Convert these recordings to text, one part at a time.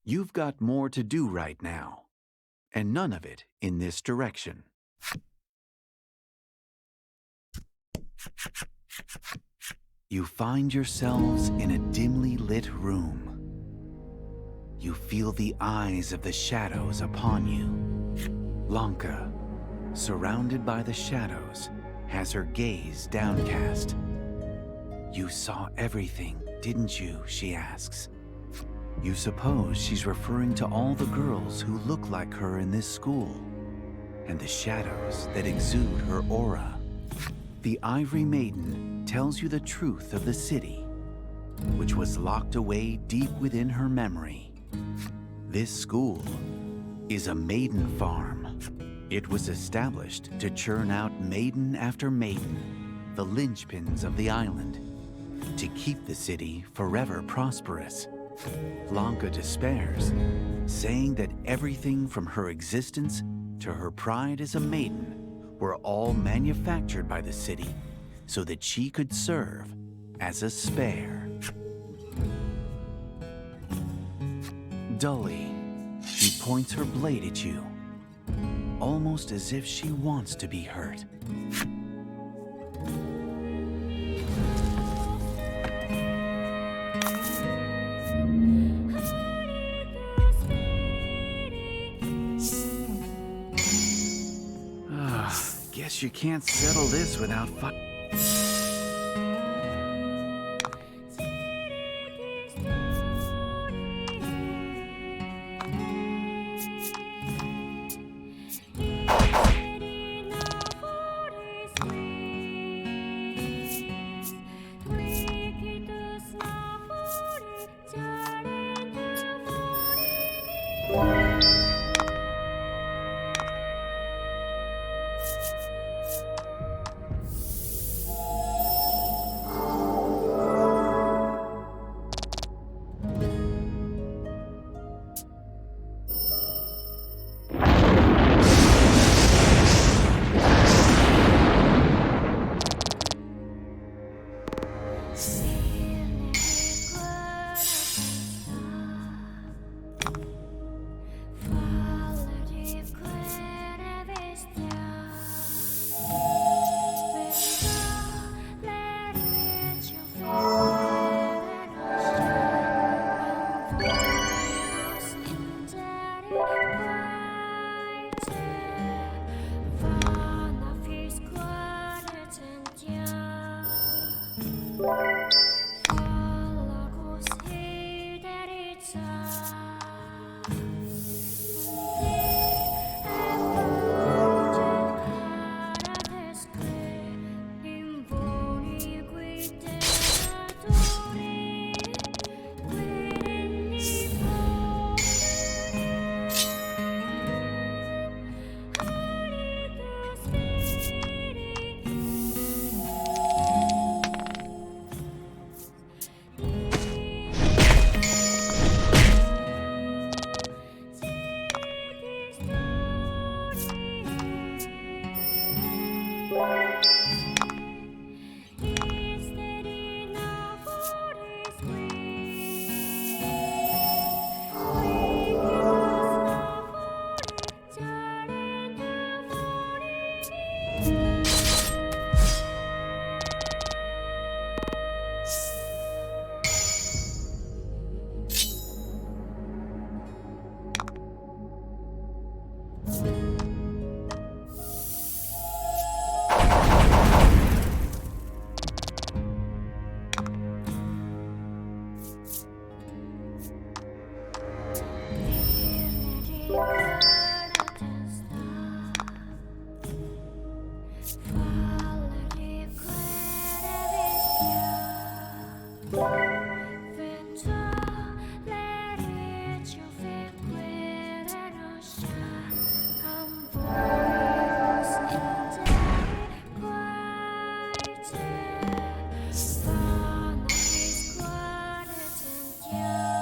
You've got more to do right now, and none of it in this direction. You find yourselves in a dimly lit room. You feel the eyes of the shadows upon you. Lanka, surrounded by the shadows, has her gaze downcast. You saw everything, didn't you? She asks. You suppose she's referring to all the girls who look like her in this school, and the shadows that exude her aura. The Ivory Maiden tells you the truth of the city, which was locked away deep within her memory. This school is a maiden farm. It was established to churn out maiden after maiden, the linchpins of the island, to keep the city forever prosperous. Lanka despairs, saying that everything from her existence to her pride as a maiden were all manufactured by the city so that she could serve as a spare. Dully, she points her blade at you, almost as if she wants to be hurt. Guess you can't settle this without Yeah.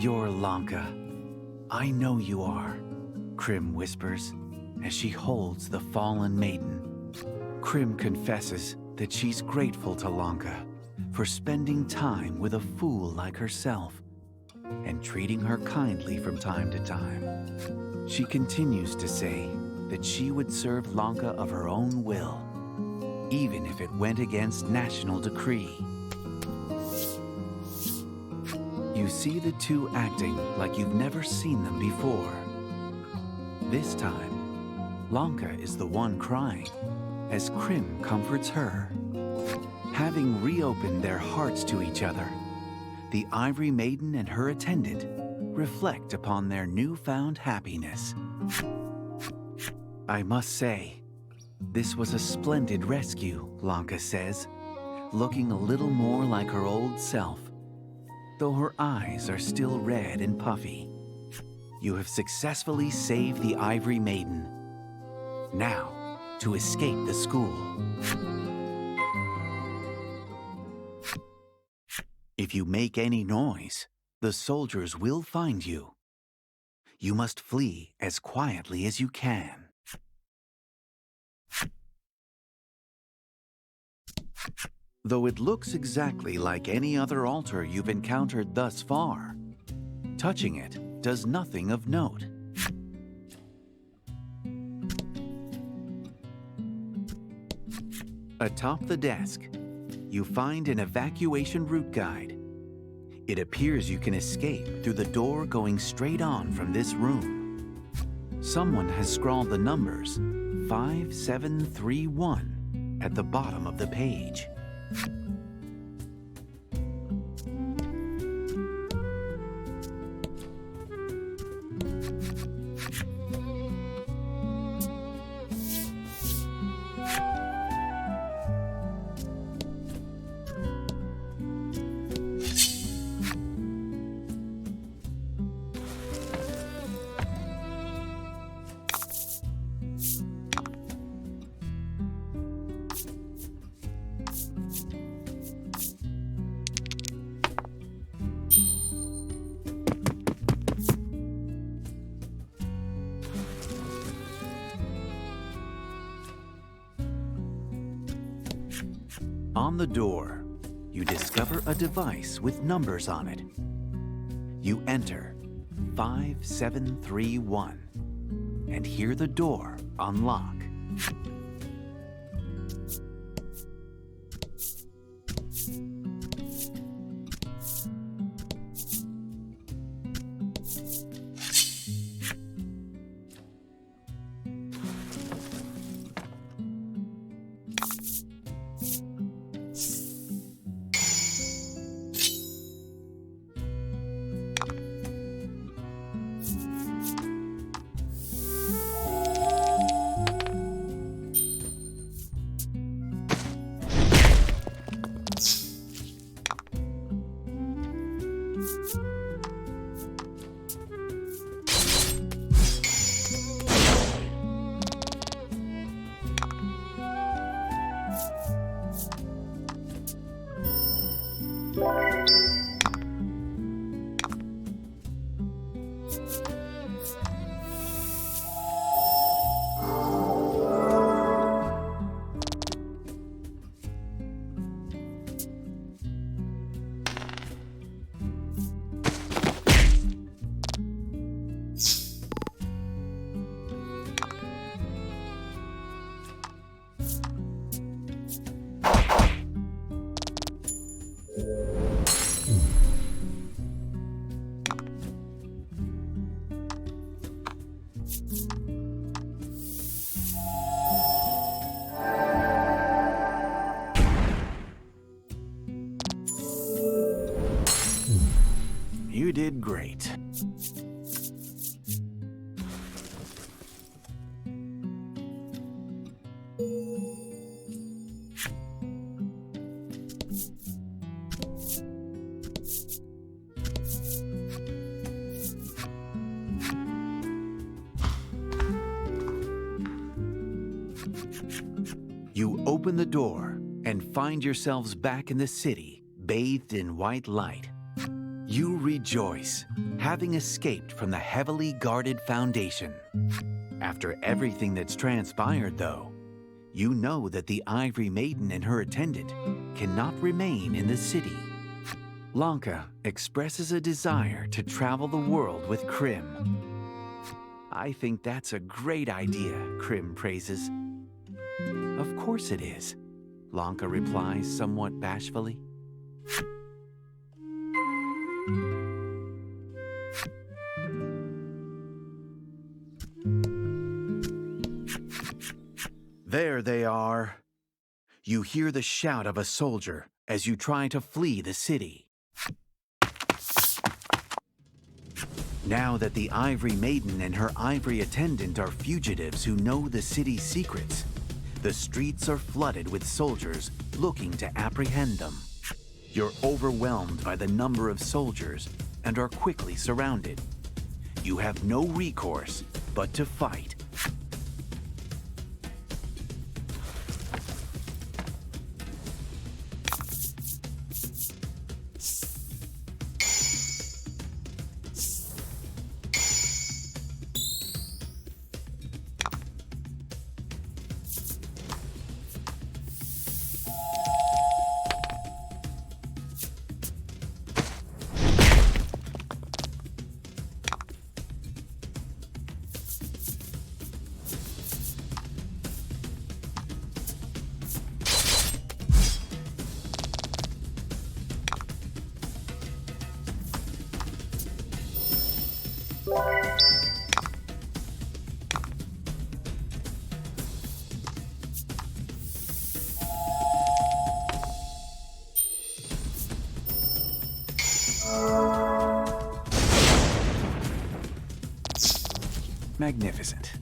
You're Lanka. I know you are, Krim whispers as she holds the fallen maiden. Krim confesses that she's grateful to Lanka for spending time with a fool like herself and treating her kindly from time to time. She continues to say that she would serve Lanka of her own will, even if it went against national decree. You see the two acting like you've never seen them before. This time, Lanka is the one crying as Krim comforts her. Having reopened their hearts to each other, the Ivory Maiden and her attendant reflect upon their newfound happiness. I must say, this was a splendid rescue, Lanka says, looking a little more like her old self, though her eyes are still red and puffy. You have successfully saved the Ivory Maiden. Now, to escape the school. If you make any noise, the soldiers will find you. You must flee as quietly as you can. Though it looks exactly like any other altar you've encountered thus far, touching it does nothing of note. Atop the desk, you find an evacuation route guide. It appears you can escape through the door going straight on from this room. Someone has scrawled the numbers 5731 at the bottom of the page. On the door, you discover a device with numbers on it. You enter 5731 and hear the door unlock. You did great. You open the door and find yourselves back in the city, bathed in white light. You rejoice, having escaped from the heavily guarded Foundation. After everything that's transpired, though, you know that the Ivory Maiden and her attendant cannot remain in the city. Lanka expresses a desire to travel the world with Krim. I think that's a great idea, Krim praises. Of course it is, Lanka replies somewhat bashfully. There they are. You hear the shout of a soldier as you try to flee the city. Now that the Ivory Maiden and her ivory attendant are fugitives who know the city's secrets, the streets are flooded with soldiers looking to apprehend them. You're overwhelmed by the number of soldiers and are quickly surrounded. You have no recourse but to fight. Magnificent.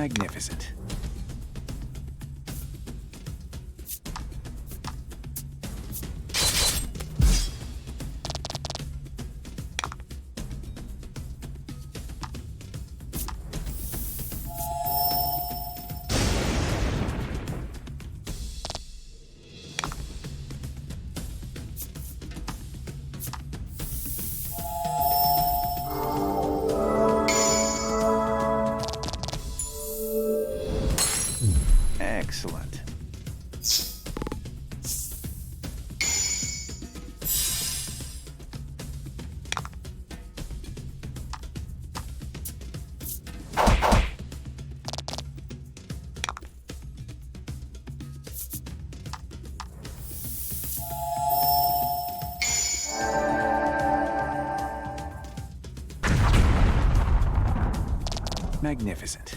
Magnificent. Excellent. Magnificent.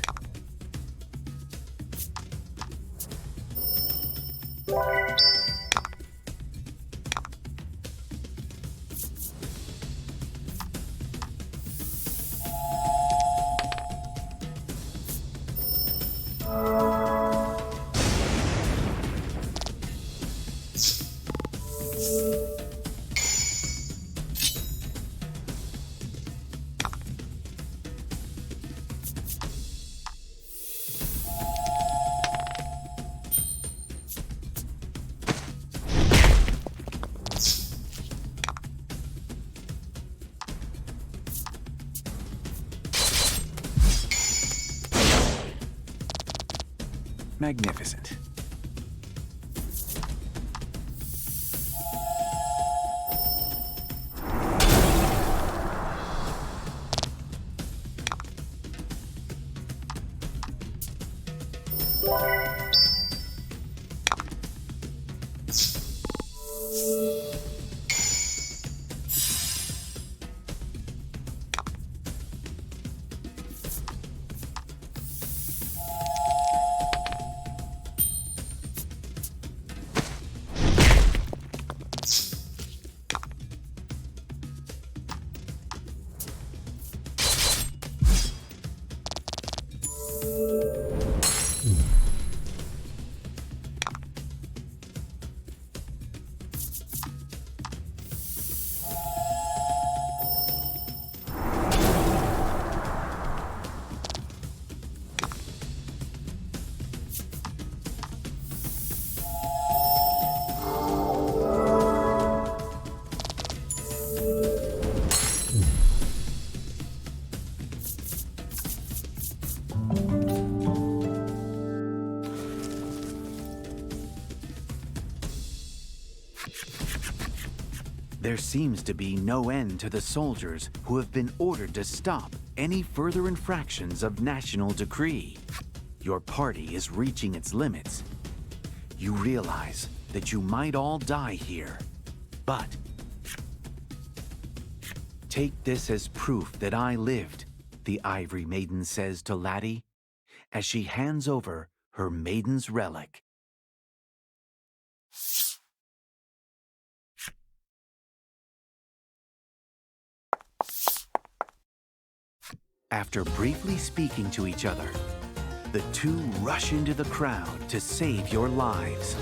Magnificent. There seems to be no end to the soldiers who have been ordered to stop any further infractions of national decree. Your party is reaching its limits. You realize that you might all die here, but take this as proof that I lived, the Ivory Maiden says to Laddie, as she hands over her Maiden's relic. After briefly speaking to each other, the two rush into the crowd to save your lives.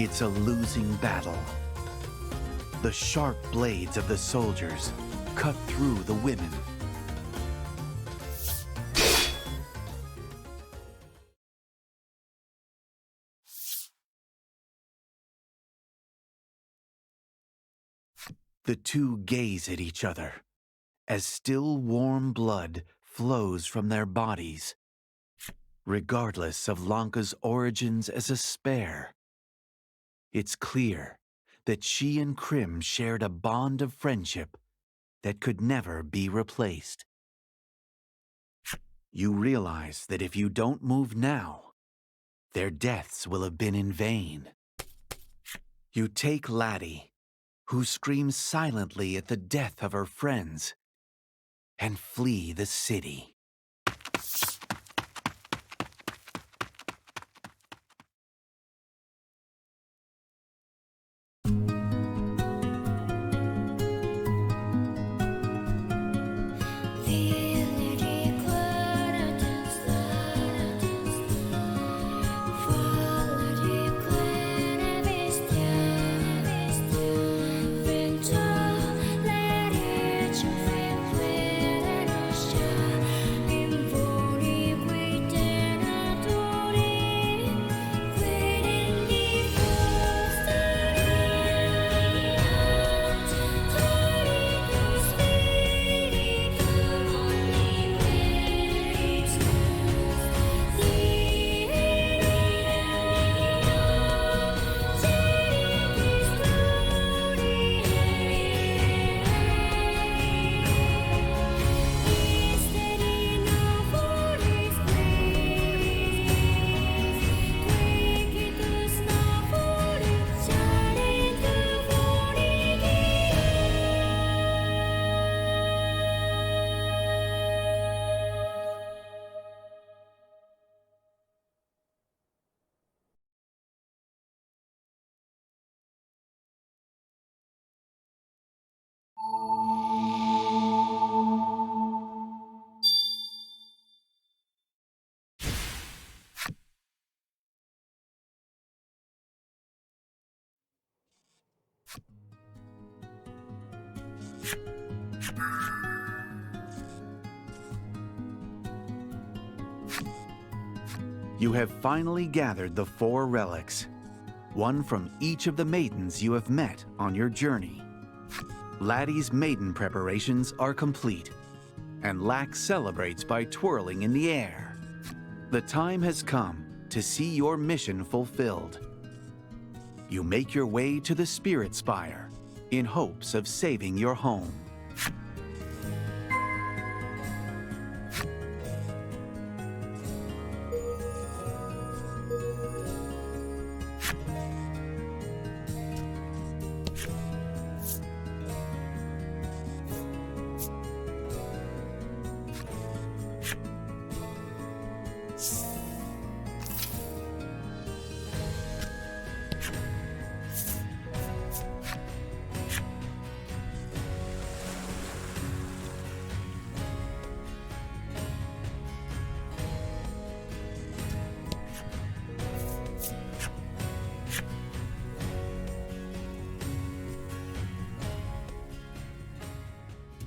it's a losing battle. The sharp blades of the soldiers cut through the women. The two gaze at each other as still warm blood flows from their bodies. Regardless of Lanka's origins as a spare, it's clear that she and Krim shared a bond of friendship that could never be replaced. You realize that if you don't move now, their deaths will have been in vain. You take Laddie, who screams silently at the death of her friends, and flee the city. You have finally gathered the 4 relics, one from each of the maidens you have met on your journey. Laddie's maiden preparations are complete, and Lack celebrates by twirling in the air. The time has come to see your mission fulfilled. You make your way to the Spirit Spire in hopes of saving your home.